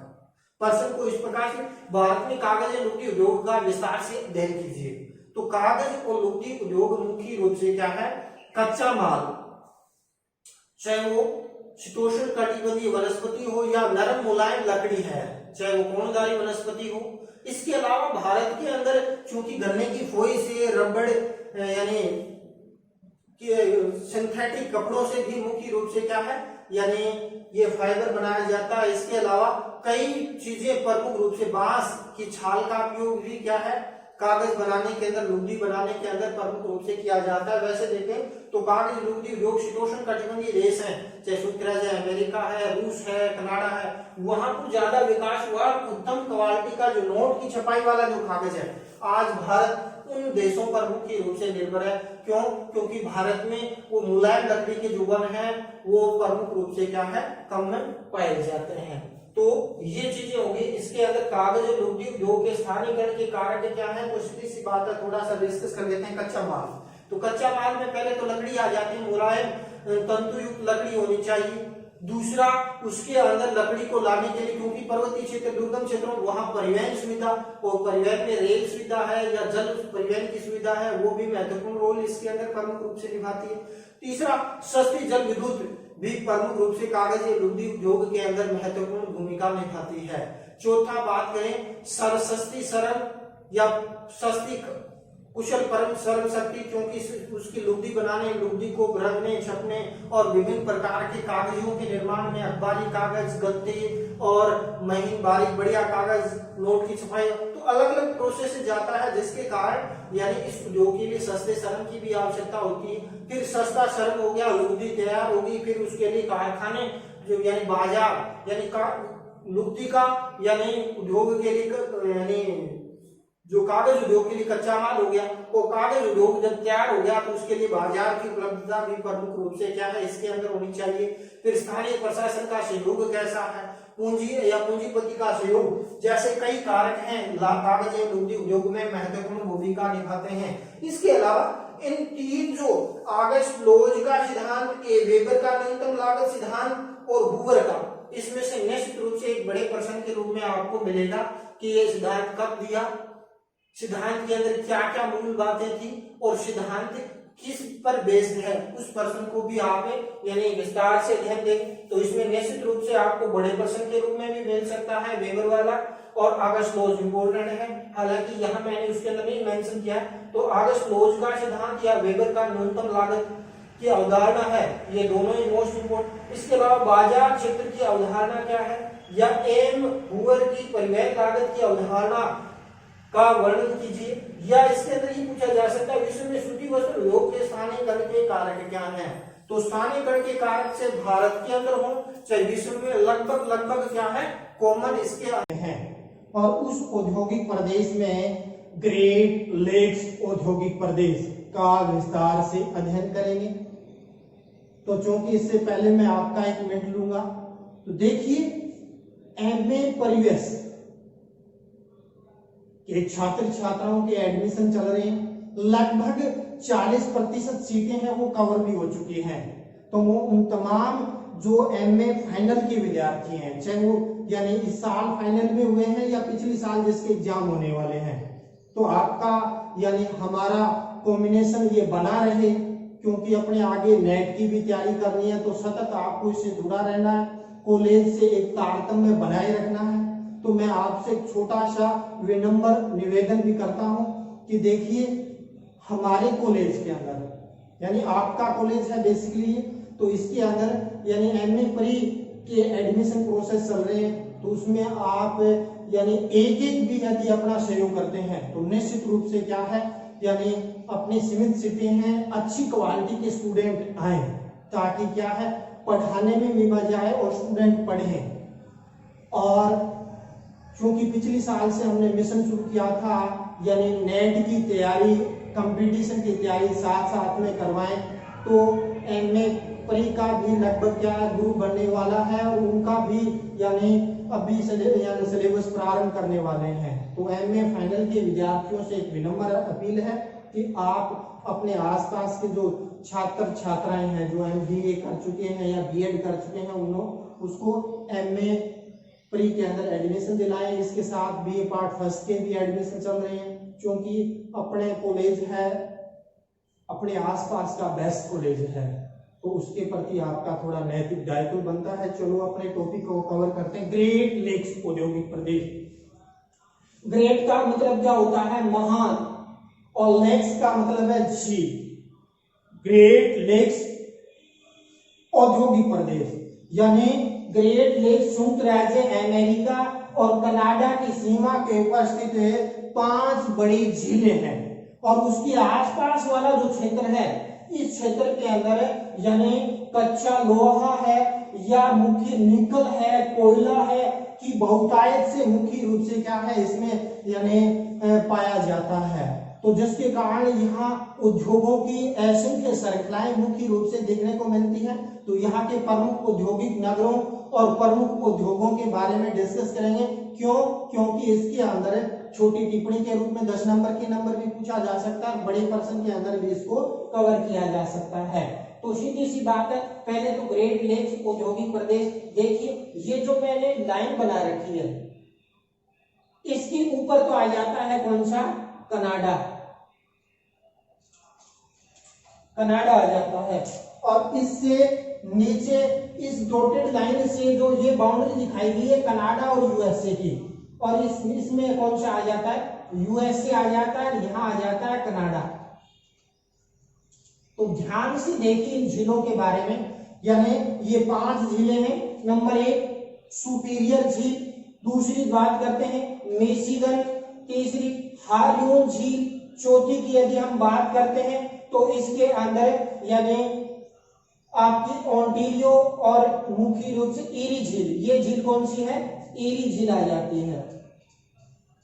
[SPEAKER 1] प्रश्न को इस प्रकार से, भारत में कागज एवं लुगदी उद्योग का विस्तार से अध्ययन कीजिए। तो कागज और लुगदी उद्योग मुख्य रूप से क्या है? कच्चा माल, चाहे वो शीतोष्ण कटिबंधीय वनस्पति हो या नरम मुलायम लकड़ी है, चाहे वो कोणधारी वनस्पति हो। इसके अलावा भारत के अंदर चूंकि गन्ने की फोई से रबड़ यानी कि सिंथेटिक कपड़ों से भी मुख्य रूप से क्या है, यानी ये फाइबर बनाया जाता है। इसके अलावा कई चीजें प्रमुख रूप से बांस की छाल का उपयोग भी क्या है, कागज बनाने के अंदर, लुगदी बनाने के अंदर प्रमुख रूप से किया जाता है। वैसे देखें तो कागज लुगदी उद्योग शीतोष्ण कटिबंधीय देश हैं, चाहे शुक्राज है, अमेरिका है, रूस है, कनाडा है, वहां पर ज्यादा विकास हुआ। उत्तम क्वालिटी का जो नोट की छपाई वाला जो कागज है, आज भारत उन देशों पर मुख्य रूप से निर्भर है। क्यों? क्योंकि भारत में वो मुलायम लकड़ी के जो वन है वो प्रमुख रूप से क्या है, कम में पाए जाते हैं। तो ये चीजें होंगी। इसके अंदर कागज और लुगदी उद्योग के स्थानीयकरण के कारक क्या है, तो सीधी सी बात है, थोड़ा सा डिस्कस कर लेते हैं। कच्चा माल, तो कच्चा माल में पहले तो लकड़ी आ जाती है, मुलायम तंतुयुक्त लकड़ी होनी चाहिए। दूसरा, उसके अंदर लकड़ी को लाने के लिए, क्योंकि पर्वतीय क्षेत्र, दुर्गम क्षेत्रों, वहां परिवहन सुविधा, और परिवहन में रेल सुविधा है या जल परिवहन की सुविधा है, वो भी महत्वपूर्ण रोल इसके अंदर प्रमुख रूप से निभाती है। तीसरा, सस्ती जल विद्युत भी प्रमुख रूप से कागज या लुगदी उद्योग के अंदर महत्वपूर्ण भूमिका निभाती है। चौथा, बात करें सस्ती सरल या सस्ती कुशल परम श्रम शक्ति, क्योंकि उसकी लुगदी बनाने, लुगदी को रंगने, छपने और विभिन्न प्रकार के कागजों के निर्माण में अखबारी कागज, गत्ते और महीन बारीक बढ़िया कागज, नोट की छपाई, तो अलग अलग प्रोसेस से जाता है, जिसके कारण यानी इस उद्योग के लिए सस्ते श्रम की भी आवश्यकता होती है। फिर सस्ता श्रम हो गया, लुगदी तैयार होगी, फिर उसके लिए कारखाने जो यानी बाजार यानी लुगदी का यानी उद्योग के लिए यानी जो कागज उद्योग के लिए कच्चा माल हो गया, वो कागज उद्योग जब तैयार हो गया तो उसके लिए बाजार की उपलब्धता भी प्रमुख रूप से क्या है, इसके अंदर होनी चाहिए। फिर स्थानीय प्रशासन का सहयोग कैसा है, पूंजी या पूंजीपति का सहयोग, जैसे कई कारक हैं कागज एवं लुगदी उद्योग में महत्वपूर्ण भूमिका निभाते हैं। इसके अलावा इन तीन जो ऑगस्ट लोज का सिद्धांत, ए वेबर का न्यूनतम लागत सिद्धांत और हूवर का, इसमें से निश्चित रूप से एक बड़े प्रश्न के रूप में आपको मिलेगा कि ये सिद्धांत कब दिया, सिद्धांत के अंदर क्या क्या मूल बातें थी और सिद्धांत किस पर बेस्ड है, उस प्रश्न को भी आप यानी विस्तार से ध्यान दें। तो इसमें निश्चित रूप से आपको बड़े प्रश्न के रूप में भी मिल सकता है वेबर वाला, और ऑगस्ट लॉज इंपॉर्टेंट है, हालांकि यहाँ मैंने उसके अंदर नहीं मेंशन किया। तो ऑगस्ट लॉज का सिद्धांत या वेबर का न्यूनतम लागत की अवधारणा है, ये दोनों ही मोस्ट इंपोर्टेंट। इसके अलावा बाजार क्षेत्र की अवधारणा क्या है, या एम हूवर की परिवहन लागत की अवधारणा का वर्णन कीजिए, या इसके अंदर ही पूछा जा सकता है विश्व में सूती वस्त्र उद्योग के स्थानीयकरण के कारक क्या हैं। तो स्थानीयकरण के कारक से भारत के अंदर हो चाहे विश्व में लगभग क्या है, कॉमन इसके हैं। और उस औद्योगिक प्रदेश में ग्रेट लेक्स औद्योगिक प्रदेश का विस्तार से अध्ययन करेंगे। तो चूंकि इससे पहले मैं आपका एक मिनट लूंगा, तो देखिए एमए परिवेश के छात्र छात्राओं के एडमिशन चल रहे हैं, लगभग 40% सीटें हैं वो कवर भी हो चुकी हैं। तो वो उन तमाम जो एमए फाइनल के विद्यार्थी हैं, चाहे वो यानी इस साल फाइनल में हुए हैं या पिछले साल जिसके एग्जाम होने वाले हैं, तो आपका यानी हमारा कॉम्बिनेशन ये बना रहे, क्योंकि अपने आगे नेट की भी तैयारी करनी है, तो सतत आपको इससे जुड़ा रहना है, कॉलेज से एक तारतम्य बनाए रखना है। तो मैं आपसे एक छोटा सा विनम्र निवेदन भी करता हूं कि देखिए हमारे कॉलेज के अंदर यानी आपका कॉलेज है बेसिकली, तो इसके अंदर यानी एमए प्री के एडमिशन प्रोसेस चल रहे हैं, तो उसमें आप यानी एक भी यदि अपना सहयोग करते हैं तो निश्चित रूप से क्या है, यानी अपनी सीमित सीटें हैं, अच्छी क्वालिटी के स्टूडेंट आए, ताकि क्या है पढ़ाने में भी मजा आए और स्टूडेंट पढ़ें। और क्योंकि पिछली साल से हमने मिशन शुरू किया था, यानी नेट की तैयारी, कंपटीशन की तैयारी साथ साथ में करवाएं, तो एमए प्री का भी लगभग क्या ग्रुप बनने वाला है और उनका भी यानी अभी सिलेबस प्रारंभ करने वाले हैं। तो एमए फाइनल के विद्यार्थियों से एक विनम्र अपील है कि आप अपने आसपास के जो छात्र छात्राएं हैं जो एमबीए कर चुके हैं या बीएड कर चुके हैं, उन्होंने उसको एमए प्री के अंदर एडमिशन दिलाएं। इसके साथ बीए पार्ट फर्स्ट के भी एडमिशन चल रहे हैं, क्योंकि अपने कॉलेज है, अपने आसपास का बेस्ट कॉलेज है, तो उसके प्रति आपका थोड़ा नैतिक दायित्व बनता है। चलो अपने टॉपिक को कवर करते हैं। ग्रेट लेक्स औद्योगिक प्रदेश, ग्रेट का मतलब क्या होता है, महान, और लेक्स का मतलब है झील। ग्रेट लेक्स औद्योगिक प्रदेश, यानी ग्रेट लेक्स संयुक्त राज्य अमेरिका और कनाडा की सीमा के ऊपर स्थित 5 बड़ी झीलें हैं और उसके आसपास वाला जो क्षेत्र है, इस क्षेत्र के अंदर यानी कच्चा लोहा है या मुख्य निकल है, कोयला है कि बहुतायत से मुख्य रूप से क्या है इसमें यानी पाया जाता है। तो जिसके कारण यहाँ उद्योगों की असंख्य श्रृंखलाएं मुख्य रूप से देखने को मिलती हैं। तो यहाँ के प्रमुख औद्योगिक नगरों और प्रमुख उद्योगों के बारे में डिस्कस करेंगे। क्यों? क्योंकि इसके अंदर छोटी टिप्पणी के रूप में 10 नंबर के नंबर भी पूछा जा सकता है, बड़े प्रश्न के अंदर भी इसको कवर किया जा सकता है। तो सीधी सी बात है, पहले तो ग्रेट लेक्स औद्योगिक प्रदेश देखिए, ये जो मैंने लाइन बना रखी है इसके ऊपर तो आ जाता है कौन सा? कनाडा, कनाडा आ जाता है और इससे नीचे इस डॉटेड लाइन से जो ये बाउंड्री दिखाई गई है कनाडा और यूएसए की, और इसमें कौन सा आ जाता है? यूएसए आ जाता है, यहां आ जाता है कनाडा। तो ध्यान से देखिए इन झीलों के बारे में, यानी ये 5 झीलें हैं। नंबर 1 सुपीरियर झील, दूसरी बात करते हैं मिशिगन, तीसरी हार्यून झील, चौथी की यदि हम बात करते हैं तो इसके अंदर यानी आपकी ओंटारियो और मुख्य रूप से एरी झील, ये झील कौन सी है? एरी झील आ जाती है,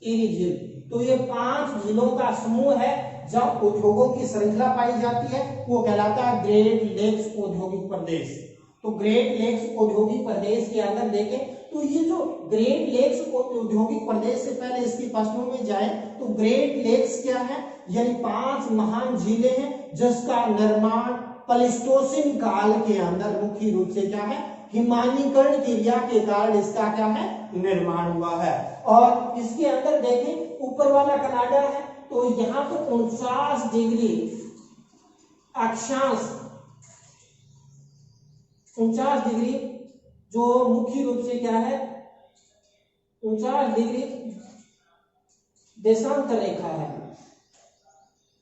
[SPEAKER 1] एरी झील। तो ये 5 झीलों का समूह है जब उद्योगों की श्रृंखला पाई जाती है, वो कहलाता है ग्रेट लेक्स औद्योगिक प्रदेश। तो ग्रेट लेक्स औद्योगिक प्रदेश के अंदर देखें तो ये जो ग्रेट लेक्स औद्योगिक प्रदेश से पहले इसके प्रश्नों में जाए तो ग्रेट लेक्स क्या है? यानी 5 महान झीलें हैं जिसका निर्माण प्लेस्टोसिन काल के अंदर मुख्य रूप से क्या है? हिमानीकरण क्रिया के कारण इसका क्या है? निर्माण हुआ है। और इसके अंदर देखें ऊपर वाला कनाडा है तो यहाँ पर 49 डिग्री अक्षांश, 49 डिग्री जो मुख्य रूप से क्या है? 49 डिग्री देशांतर रेखा है।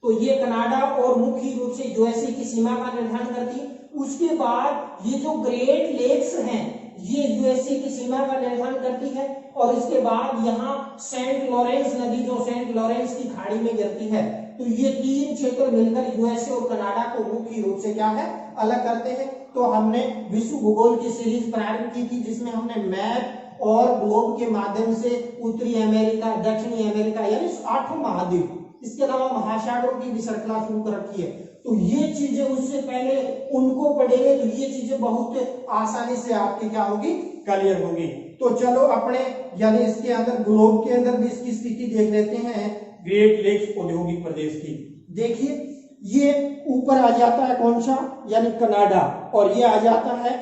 [SPEAKER 1] तो ये कनाडा और मुख्य रूप से यूएसए की सीमा का निर्धारण करती है। उसके बाद ये जो ग्रेट लेक्स हैं ये यूएसए की सीमा का निर्धारण करती है और इसके बाद यहाँ सेंट लॉरेंस नदी जो सेंट लॉरेंस की खाड़ी में गिरती है। तो ये 3 क्षेत्र मिलकर यूएसए और कनाडा को मुख्य रूप से क्या है? अलग करते हैं। तो हमने विश्व भूगोल की सीरीज प्रारंभ की थी जिसमें हमने मैप और ग्लोब के माध्यम से उत्तरी अमेरिका, दक्षिणी अमेरिका यानी 8 महाद्वीप, इसके अलावा महासागरों की भी श्रृंखला शुरू कर रखी है। तो ये चीजें उससे पहले उनको पढ़ेंगे तो ये चीजें बहुत आसानी से आपकी क्या होगी? क्लियर होगी। तो चलो अपने यानी इसके अंदर ग्लोब के अंदर भी इसकी स्थिति देख लेते हैं ग्रेट लेक्स औद्योगिक प्रदेश की। देखिए ये ऊपर आ जाता है कौन सा? यानी कनाडा, और ये आ जाता है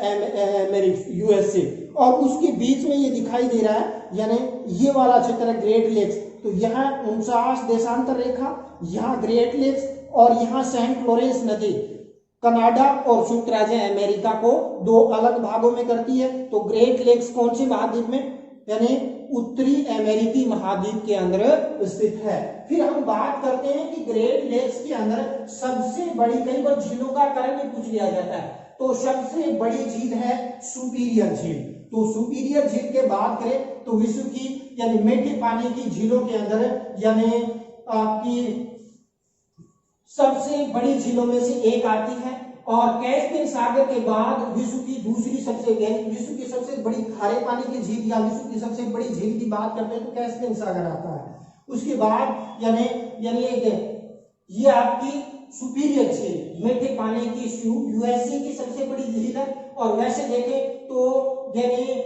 [SPEAKER 1] अमेरिका यूएसए, और उसके बीच में ये दिखाई दे रहा है यानी ये वाला क्षेत्र है ग्रेट लेक्स। तो यहाँ 49 देशांतर रेखा, यहाँ ग्रेट लेक्स और यहाँ सेंट लॉरेंस नदी कनाडा और संयुक्त राज्य अमेरिका को 2 अलग भागों में करती है। तो ग्रेट लेक्स कौन से महाद्वीप में? यानी उत्तरी अमेरिकी महाद्वीप के अंदर स्थित है। फिर हम बात करते हैं कि ग्रेट लेक्स के अंदर सबसे बड़ी, कई बार झीलों का कारण भी पूछ लिया जाता है, तो सबसे बड़ी झील है सुपीरियर झील। तो सुपीरियर झील के बात करें तो विश्व की यानी मीठे पानी की झीलों के अंदर यानी आपकी सबसे बड़ी झीलों में से एक आती है और कैस्पियन सागर के बाद विश्व की दूसरी सबसे विश्व की सबसे बड़ी खारे पानी की झील या विश्व की सबसे बड़ी झील की बात करते हैं तो कैस्पियन सागर आता है। उसके बाद यानी ये आपकी सुपीरियर झील मीठे पानी की यूएसए की सबसे बड़ी झील है। और वैसे देखें तो यानी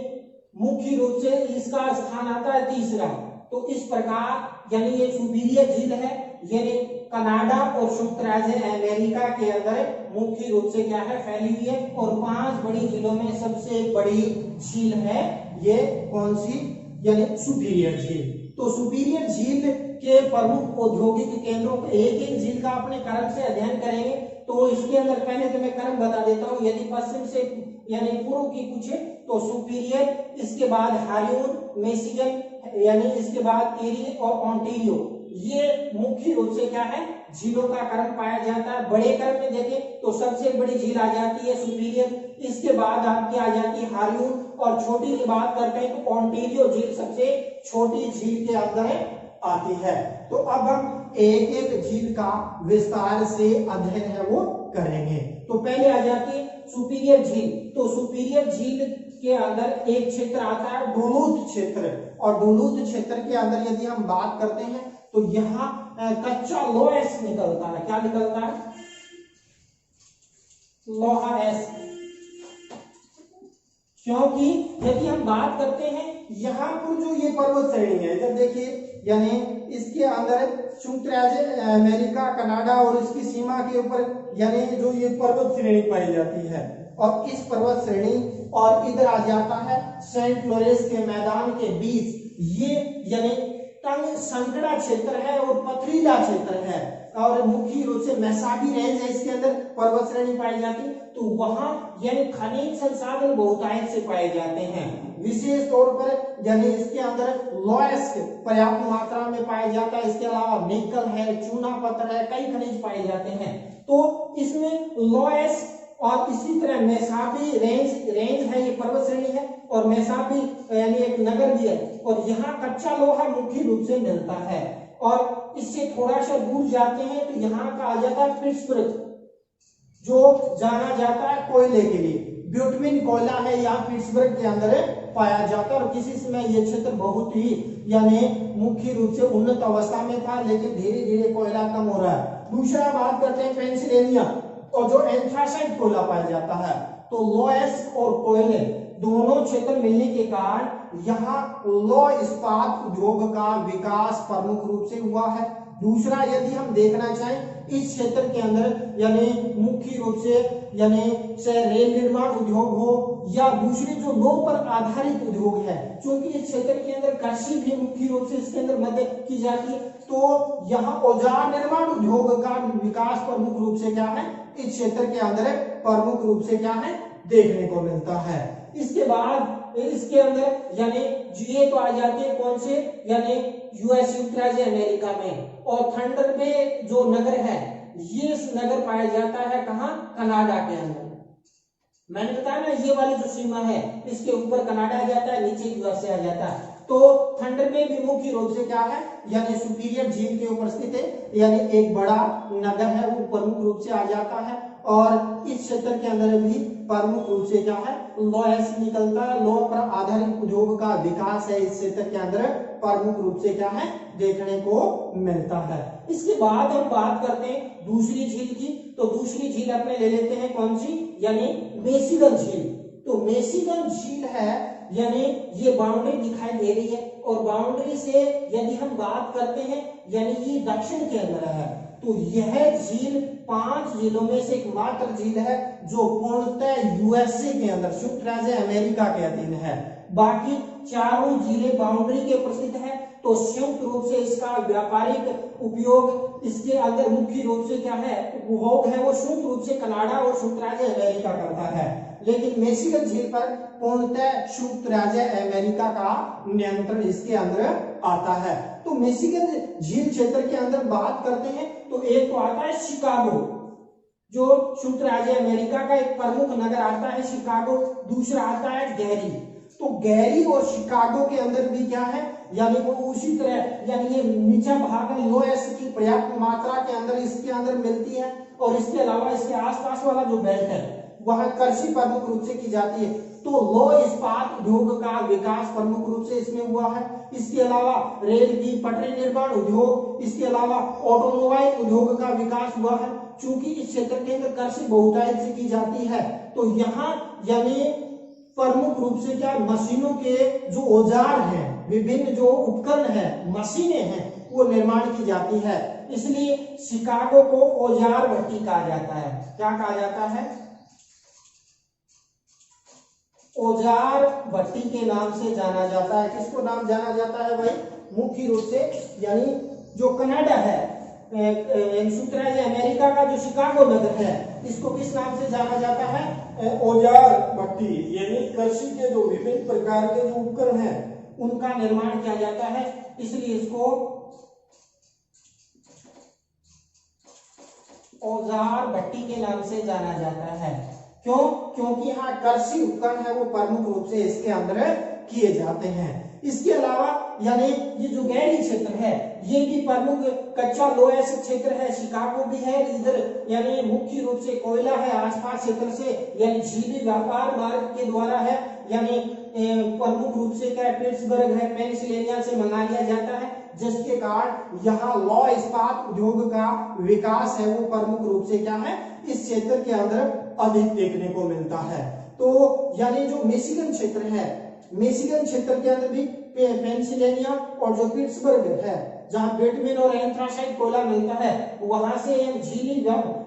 [SPEAKER 1] मुख्य रूप से इसका स्थान आता है 3रा। तो इस प्रकार यानी ये सुपीरियर झील है, यानी कनाडा और संयुक्त राज्य अमेरिका के अंदर मुख्य रूप से क्या है? फैली हुई है। और 5 बड़ी झीलों में सबसे बड़ी झील है ये कौन सी? यानी सुपीरियर झील। तो सुपीरियर झील के प्रमुख औद्योगिक केंद्रों को एक झील का अपने क्रम से अध्ययन करेंगे। तो इसके अंदर पहले तो मैं क्रम बता देता हूँ, यदि पश्चिम से यानी पूर्व की पूछे तो सुपीरियर, इसके बाद हार्यून, मिशिगन, यानी इसके बाद एरी और ओंटारियो,
[SPEAKER 2] ये मुख्य रूप से क्या है, झीलों का क्रम पाया जाता है। बड़े क्रम में देखें तो सबसे बड़ी झील आ जाती है सुपीरियर, इसके बाद आपकी आ जाती है हार्यून, और छोटी की बात करते हैं तो ओंटारियो झील सबसे छोटी झील के अंदर आती है। तो अब हम एक एक झील का विस्तार से अध्ययन है वो करेंगे। तो पहले आ जाती है सुपीरियर झील। तो सुपीरियर झील के अंदर एक क्षेत्र आता है डुलूथ क्षेत्र, और डुलूथ क्षेत्र के अंदर यदि हम बात करते हैं तो यहाँ कच्चा लोहा एस निकलता है। क्या निकलता है? लोहा एस। क्योंकि यदि हम बात करते हैं यहाँ पर जो ये पर्वत श्रेणी है, जब देखिए यानी इसके अंदर संयुक्त राज्य अमेरिका, कनाडा और इसकी सीमा के ऊपर यानी जो ये पर्वत श्रेणी पाई जाती है, और इस पर्वत श्रेणी और इधर आ जाता है सेंट लॉरेंस के मैदान के बीच ये यानी तंग संकरा क्षेत्र है और पथरीला क्षेत्र है, और मुख्य रूप से मैसाबी रेंज है इसके अंदर पर्वत श्रेणी पाई जाती। तो वहां यानी खनिज संसाधन बहुतायत से पाए जाते हैं। विशेष तौर पर यानी इसके अंदर लॉयस पर्याप्त मात्रा में पाया जाता है। इसके अलावा निकल है, चूना पत्थर है, कई खनिज पाए जाते हैं। तो इसमें लॉयस और इसी तरह मैसाबी रेंज है, ये पर्वत श्रेणी है, और मैसाबी यानी एक नगर भी है, और यहाँ कच्चा लोहा मुख्य रूप से मिलता है। और इससे थोड़ा सा दूर जाते हैं तो यहाँ का आ जाता है पिट्सबर्ग, जो जाना जाता है कोयले के लिए। ब्यूटमिन कोयला है यहाँ पिट्सबर्ग के अंदर पाया जाता है, और किसी समय ये क्षेत्र बहुत ही यानी मुख्य रूप से उन्नत अवस्था में था, लेकिन धीरे धीरे कोयला कम हो रहा है। दूसरा बात करते हैं पेंसिल्वेनिया, और जो एंथ्रासाइट कोयला पाया जाता है। तो लॉयस और कोयले दोनों क्षेत्र मिलने के कारण यहाँ लौह इस्पात उद्योग का विकास प्रमुख रूप से हुआ है। दूसरा यदि हम देखना चाहें इस क्षेत्र के अंदर यानी मुख्य रूप से यानी चाहे रेल निर्माण उद्योग हो या दूसरे जो लौह पर आधारित उद्योग है, क्योंकि इस क्षेत्र के अंदर कृषि भी मुख्य रूप से इसके अंदर मदद की जाती है, तो यहाँ औजार निर्माण उद्योग का विकास प्रमुख रूप से क्या है, इस क्षेत्र के अंदर प्रमुख रूप से क्या है, देखने को मिलता है। इसके बाद इसके अंदर यानी ये तो आ जाते हैं कौन से, यानी यूएस संयुक्त राज्य अमेरिका में। और थंडर बे जो नगर है, ये नगर पाया जाता है कहाँ, कनाडा के अंदर। मैंने बताया ना ये वाली जो सीमा है इसके ऊपर कनाडा आ जाता है, नीचे यूएसए आ जाता है। तो थंडर बे भी मुख्य रूप से क्या है, यानी सुपीरियर झील के ऊपर स्थित है, यानी एक बड़ा नगर है, वो प्रमुख रूप से आ जाता है। और इस क्षेत्र के अंदर भी प्रमुख रूप से क्या है, लौह निकलता है। लौह पर आधारित उद्योग का विकास है इस क्षेत्र के अंदर प्रमुख रूप से क्या है, देखने को मिलता है। इसके बाद हम बात करते हैं दूसरी झील की। तो दूसरी झील अपने ले लेते हैं कौन सी, यानी मिशिगन झील। तो मिशिगन झील है यानी ये बाउंड्री दिखाई दे रही है, और बाउंड्री से यदि हम बात करते हैं यानी ये दक्षिण के अंदर है। तो यह झील 5 झीलों में से एकमात्र झील है जो पूर्णतः यूएसए के अंदर, संयुक्त राज्य अमेरिका के अधीन है। बाकी चारों झीलें बाउंड्री के प्रसिद्ध है। तो संयुक्त रूप से इसका व्यापारिक उपयोग इसके अंदर मुख्य रूप से क्या है, उपभोग है, वो संयुक्त रूप से कनाडा और संयुक्त राज्य अमेरिका करता है। लेकिन मिशिगन झील पर पूर्णतः संयुक्त राज्य अमेरिका का नियंत्रण इसके अंदर आता है। तो मिशिगन झील क्षेत्र के अंदर बात करते हैं तो एक तो आता है शिकागो, जो संयुक्त राज्य अमेरिका का एक प्रमुख नगर आता है शिकागो। दूसरा आता है गैरी। तो गैरी और शिकागो के अंदर भी क्या है, यानी वो उसी तरह यानी ये नीचा भाग है, लौह की पर्याप्त मात्रा के अंदर इसके अंदर मिलती है। और इसके अलावा इसके आसपास वाला जो बेल्ट है वह कृषि प्रमुख रूप से की जाती है। तो लौह इस्पात उद्योग का विकास प्रमुख रूप से इसमें हुआ है। इसके अलावा रेल की पटरी निर्माण उद्योग, इसके अलावा ऑटोमोबाइल उद्योग का विकास हुआ है। चूंकि इस क्षेत्र के अंदर कृषि बहुतायत से की जाती है, तो यहाँ यानी प्रमुख रूप से क्या, मशीनों के जो औजार हैं, विभिन्न जो उपकरण है, मशीनें हैं, वो निर्माण की जाती है। इसलिए शिकागो को औजार भट्टी कहा जाता है। क्या कहा जाता है, औजार भट्टी के नाम से जाना जाता है। किसको नाम जाना जाता है भाई, मुख्य रूप से यानी जो कनाडा है, संयुक्त राज्य अमेरिका का जो शिकागो नगर है, इसको किस नाम से जाना जाता है, औजार भट्टी। यानी कृषि के जो विभिन्न प्रकार के जो उपकरण हैं उनका निर्माण किया जाता है, इसलिए इसको औजार भट्टी के नाम से जाना जाता है। क्यों? क्योंकि यहाँ कृषि उपकरण है वो प्रमुख रूप से इसके अंदर किए जाते हैं। इसके अलावा यानी ये जो गहरी क्षेत्र है ये भी प्रमुख कच्चा लोहा क्षेत्र है, शिकागो भी है इधर, यानी मुख्य रूप से कोयला है आसपास क्षेत्र से, यानी झीली व्यापार मार्ग के द्वारा है, यानी प्रमुख रूप से क्या पिट्सबर्ग है पेंसिल्वेनिया से मंगा लिया जाता है, जिसके कारण यहाँ लौह इस्पात उद्योग का विकास है वो प्रमुख रूप से क्या है इस क्षेत्र के अंदर अधिक देखने को मिलता है। तो यानी जो मिशिगन क्षेत्र है, मिशिगन क्षेत्र के अंदर भी पेंसिल्वेनिया और जो पिट्सबर्ग है जहां बिटुमेन और एंथ्रासाइट कोयला मिलता है वहां से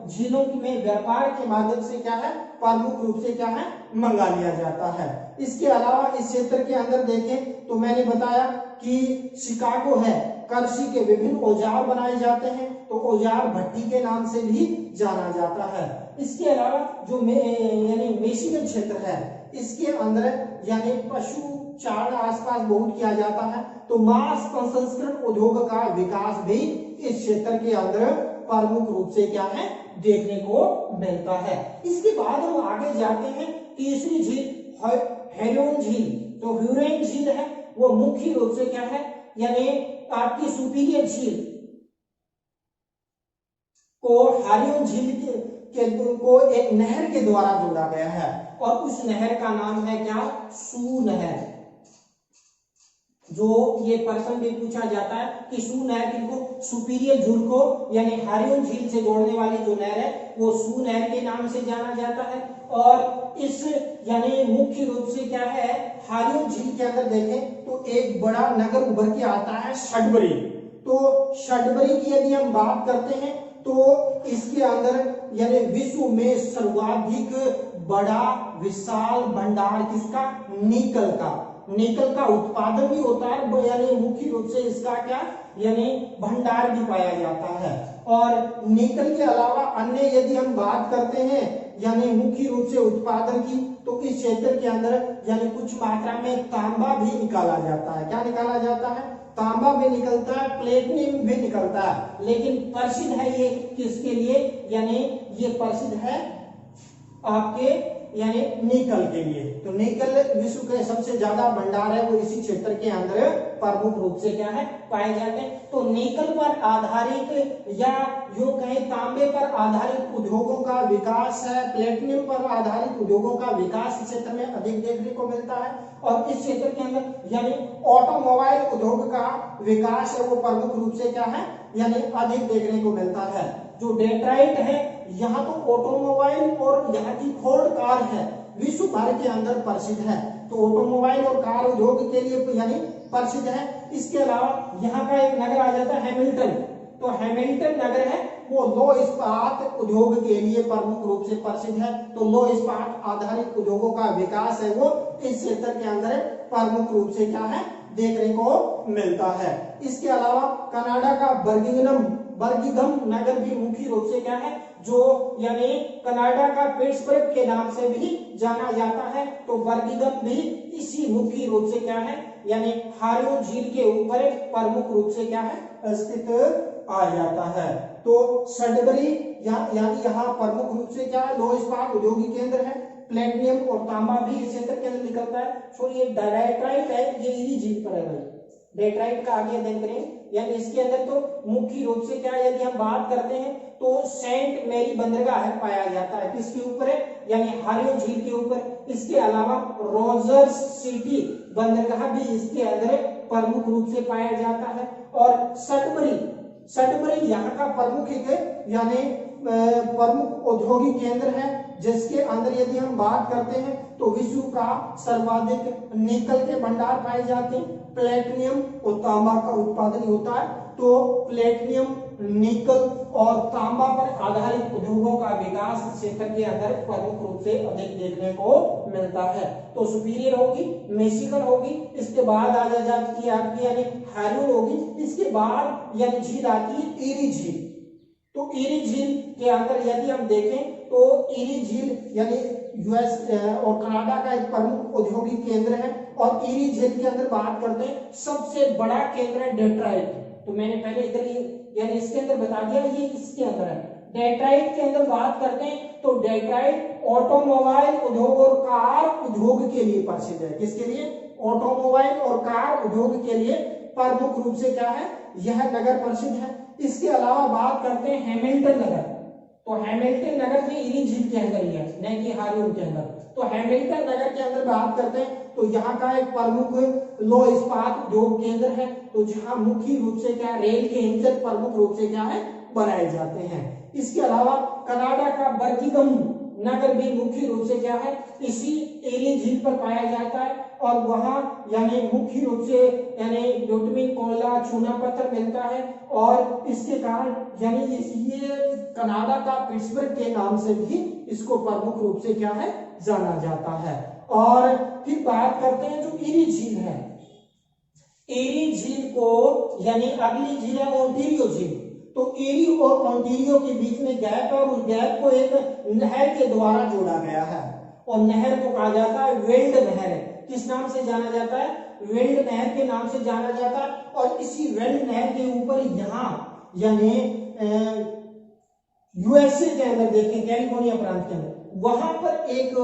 [SPEAKER 2] झीलों में व्यापार के माध्यम से क्या है प्रमुख रूप से क्या है मंगा लिया जाता है। इसके अलावा इस क्षेत्र के अंदर देखें तो मैंने बताया कि शिकागो है, कृषि के विभिन्न औजार बनाए जाते हैं तो औजार भट्टी के नाम से भी जाना जाता है। इसके अलावा जो यानी मिशिगन क्षेत्र है इसके अंदर यानी पशु चारण आसपास बहुत किया जाता है तो मांस प्रसंस्करण उद्योग का विकास भी इस क्षेत्र के अंदर प्रमुख रूप से क्या है देखने को मिलता है। इसके बाद हम आगे जाते हैं तीसरी झील हेरियन झील। तो ह्यूरेन झील है वो मुख्य रूप से क्या है यानी आपकी सुपीरियर झील को हारियन झील को एक नहर के द्वारा जोड़ा गया है और उस नहर का नाम है क्या सू नहर। जो ये प्रश्न भी पूछा जाता है कि सू नहर किनको सुपीरियर झील को यानी हारियन झील से जोड़ने वाली जो नहर है वो सू नहर के नाम से जाना जाता है। और इस यानी मुख्य रूप से क्या है हारियन झील के अंदर देखें तो एक बड़ा नगर उभर के आता है सडबरी। तो सडबरी की यदि हम बात करते हैं तो इसके अंदर यानी विश्व में सर्वाधिक बड़ा विशाल भंडार किसका निकल का उत्पादन भी होता है यानी मुख्य रूप से इसका क्या यानी भंडार भी पाया जाता है। और निकल के अलावा अन्य यदि हम बात करते हैं यानी मुख्य रूप से उत्पादन की तो इस क्षेत्र के अंदर यानी कुछ मात्रा में तांबा भी निकाला जाता है। क्या निकाला जाता है? तांबा भी निकलता है, प्लेटिनम भी निकलता है, लेकिन प्रसिद्ध है ये किसके लिए यानी ये प्रसिद्ध है आपके यानी निकल के लिए। तो निकल विश्व के सबसे ज्यादा भंडार है वो इसी क्षेत्र के अंदर प्रमुख रूप से क्या है पाए जाते हैं। तो निकल पर आधारित या जो कहें तांबे पर आधारित उद्योगों का विकास है, प्लेटिनम पर आधारित उद्योगों का विकास इस क्षेत्र में अधिक देखने को मिलता है। और इस क्षेत्र के अंदर यानी ऑटोमोबाइल उद्योग का विकास है वो प्रमुख रूप से क्या है यानी अधिक देखने को मिलता है। जो डेट्राइट है यहाँ तो ऑटोमोबाइल और यहाँ की फोर्ड कार है विश्व भर के अंदर प्रसिद्ध है, तो ऑटोमोबाइल और कार उद्योग के लिए यानी प्रसिद्ध है। इसके अलावा यहाँ का एक नगर आ जाता है हैमिल्टन। तो हैमिल्टन नगर है वो लौह इस्पात उद्योग के लिए प्रमुख रूप से प्रसिद्ध है। तो लौह इस्पात आधारित उद्योगों का विकास है वो इस क्षेत्र के अंदर प्रमुख रूप से क्या है देखने को मिलता है। इसके अलावा कनाडा का बर्मिंघम नगर भी मुख्य रूप से क्या है जो यानी कनाडा का पिट्सबर्ग के नाम से भी जाना जाता है। तो बर्मिंघम भी इसी मुख्य रूप से क्या है यानी हारियन झील के ऊपर प्रमुख रूप से क्या है स्थित आ जाता है। तो सडबरी यानी यहाँ प्रमुख रूप से क्या है लौह इस्पात औद्योगिक केंद्र है, प्लेटिनम और तांबा भी इस क्षेत्र के अंदर निकलता है। सो ये डेट्राइट है ये इसी झील पर है भाई, डेट्राइट का आगे अध्ययन करें। यानी इसके अंदर तो मुख्य रूप से क्या यदि हम बात करते हैं तो सेंट मैरी बंदरगाह है पाया जाता है किसके ऊपर है यानी हारियन झील के ऊपर। इसके अलावा रोजर्स सिटी बंदरगाह भी इसके अंदर प्रमुख रूप से पाया जाता है। और सडबरी यहाँ का प्रमुख एक यानी प्रमुख औद्योगिक केंद्र है जिसके अंदर यदि हम बात करते हैं तो विश्व का सर्वाधिक निकल के भंडार पाए जाते हैं, प्लेटिनियम और तांबा का उत्पादन होता है। तो प्लेटिनियम, निकल और तांबा पर आधारित उद्योगों का विकास क्षेत्र के अंदर प्रमुख रूप से अधिक देखने को मिलता है। तो सुपीरियर होगी, मिशिगन होगी, इसके बाद आ जाती है आपकी यानी हारियन होगी, इसके बाद यानी झील आती है इरी झील। तो इरी झील के अंदर यदि हम देखें तो इरी झील यानी यूएस और कनाडा का एक प्रमुख औद्योगिक केंद्र है। और इरी झील के अंदर बात करते हैं सबसे बड़ा केंद्र है डेट्राइट। तो मैंने पहले इधर यानी इसके अंदर बता दिया ये इसके अंदर है। डेट्राइट के अंदर बात करते हैं तो डेट्राइट ऑटोमोबाइल उद्योग और कार उद्योग के लिए प्रसिद्ध है। किसके लिए? ऑटोमोबाइल और कार उद्योग के लिए प्रमुख रूप से क्या है, यह नगर प्रसिद्ध है। इसके अलावा बात करते हैं हैमिल्टन नगर, तो हैमिल्टन नगर में इरी झील के अंदर ही है, नहीं कि हार्लोम के अंदर। तो हैमिल्टन नगर के अंदर बात करते हैं तो यहाँ का एक प्रमुख लौह इस्पात उद्योग केंद्र है, तो जहाँ मुख्य रूप से क्या रेल के इंजन प्रमुख रूप से क्या है बनाए जाते हैं। इसके अलावा कनाडा का बर्किंघम नगर भी मुख्य रूप से क्या है इसी एरी झील पर पाया जाता है, और वहां यानी मुख्य रूप से यानी बिटुमिन, कोयला, चूना पत्थर मिलता है, और इसके कारण यानी ये कनाडा का पिट्सबर्ग के नाम से भी इसको प्रमुख रूप से क्या है जाना जाता है। और फिर बात करते हैं जो एरी झील है, एरी झील को यानी अगली झील है ओंटारियो झील, तो एरी और ओंटारियो के बीच में गैप है, और उस गैप को एक नहर के द्वारा जोड़ा गया है, और नहर को कहा जाता है वेल्ड नहर। किस नाम से जाना जाता है? वेल्ड नहर के नाम से जाना जाता है। और इसी वेल्ड नहर के ऊपर यहाँ यानी यूएसए के अंदर देखें, कैलिफोर्निया प्रांत के अंदर, वहां पर एक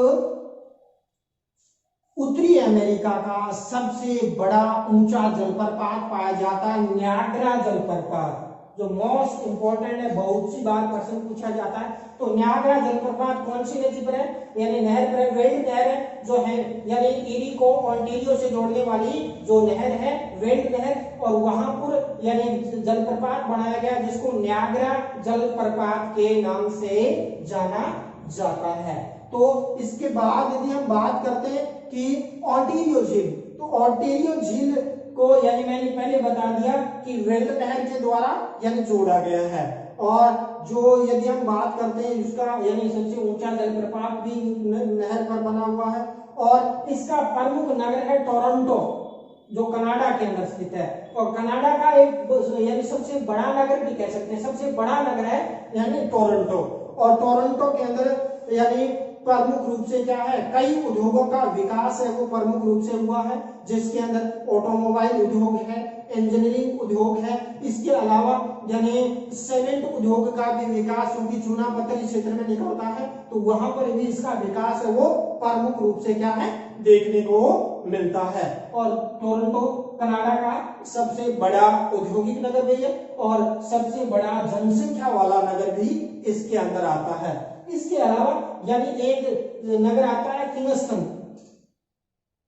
[SPEAKER 2] उत्तरी अमेरिका का सबसे बड़ा ऊंचा जलप्रपात पाया जाता है, न्याग्रा जलप्रपात, जो मोस्ट इंपोर्टेंट है, बहुत सी बार प्रश्न पूछा जाता है। तो न्याग्रा जलप्रपात कौन सी नदी पर है? यानी नहर पर है, वेल्ड नहर है, जो है यानी एरी को ओंटारियो से जोड़ने वाली जो नहर है वेल्ड नहर, और वहां पर यानी जलप्रपात बनाया गया जिसको न्याग्रा जलप्रपात के नाम से जाना जाता है। तो इसके बाद यदि हम बात करते हैं कि ओंटारियो झील, तो ओंटारियो झील को यानी मैंने पहले बता दिया कि वेल्ड नहर के द्वारा यानी जोड़ा गया है। और जो यदि हम बात करते हैं उसका यानी सबसे ऊंचा जलप्रपात भी नहर पर बना हुआ है, और इसका प्रमुख नगर है टोरंटो, जो कनाडा के अंदर स्थित है, और कनाडा का एक यानी सबसे बड़ा नगर भी कह सकते हैं, सबसे बड़ा नगर है यानी टोरंटो। और टोरंटो के अंदर यानी प्रमुख रूप से क्या है कई उद्योगों का विकास है वो प्रमुख रूप से हुआ है, जिसके अंदर ऑटोमोबाइल उद्योग है, इंजीनियरिंग उद्योग है, इसके अलावा यानी सीमेंट उद्योग का भी विकास, क्योंकि चूना पत्थर इस क्षेत्र में निकलता है तो वहां पर भी इसका विकास है वो प्रमुख रूप से क्या है देखने को मिलता है। और टोरंटो कनाडा का सबसे बड़ा औद्योगिक नगर भी है और सबसे बड़ा जनसंख्या वाला नगर भी इसके अंदर आता है। इसके अलावा यानी एक नगर आता है किंगस्टन,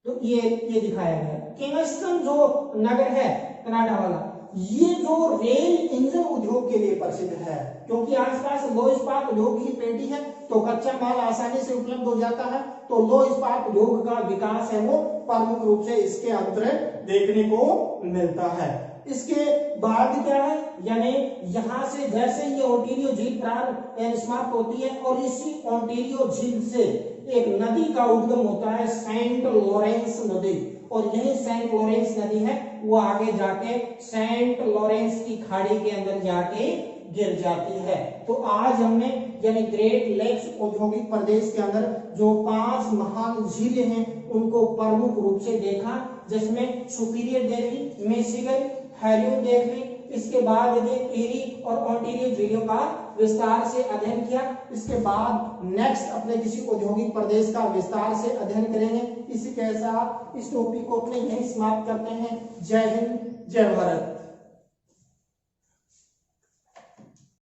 [SPEAKER 2] तो ये दिखाया गया किंगस्टन जो नगर है कनाडा वाला, ये जो रेल इंजन उद्योग के लिए प्रसिद्ध है, क्योंकि आसपास लौह इस्पात उद्योग की पेटी है तो कच्चा माल आसानी से उपलब्ध हो जाता है, तो लौह इस्पात उद्योग का विकास है वो प्रमुख रूप से इसके अंदर देखने को मिलता है। इसके बाद क्या है यानी यहां से जैसे ये ओंटारियो झील प्रारंभ समाप्त होती है और इसी ओंटारियो झील से एक नदी का उद्गम होता है सेंट लॉरेंस नदी, और यही सेंट लॉरेंस नदी है वो आगे जाके सेंट लॉरेंस की खाड़ी के अंदर जाके गिर जाती है। तो आज हमने यानी ग्रेट लेक्स औद्योगिक प्रदेश के अंदर जो 5 महान झीलें हैं उनको प्रमुख रूप से देखा, जिसमें सुपीरियर देख ली, मिशिगन, हैरियो देख ली, इसके बाद एरी और ओंटारियो झीलों का विस्तार से अध्ययन किया। इसके बाद नेक्स्ट अपने किसी औद्योगिक प्रदेश का विस्तार से अध्ययन करेंगे। इसी के साथ इस टॉपिक को अपने यहीं समाप्त करते हैं। जय हिंद, जय भारत।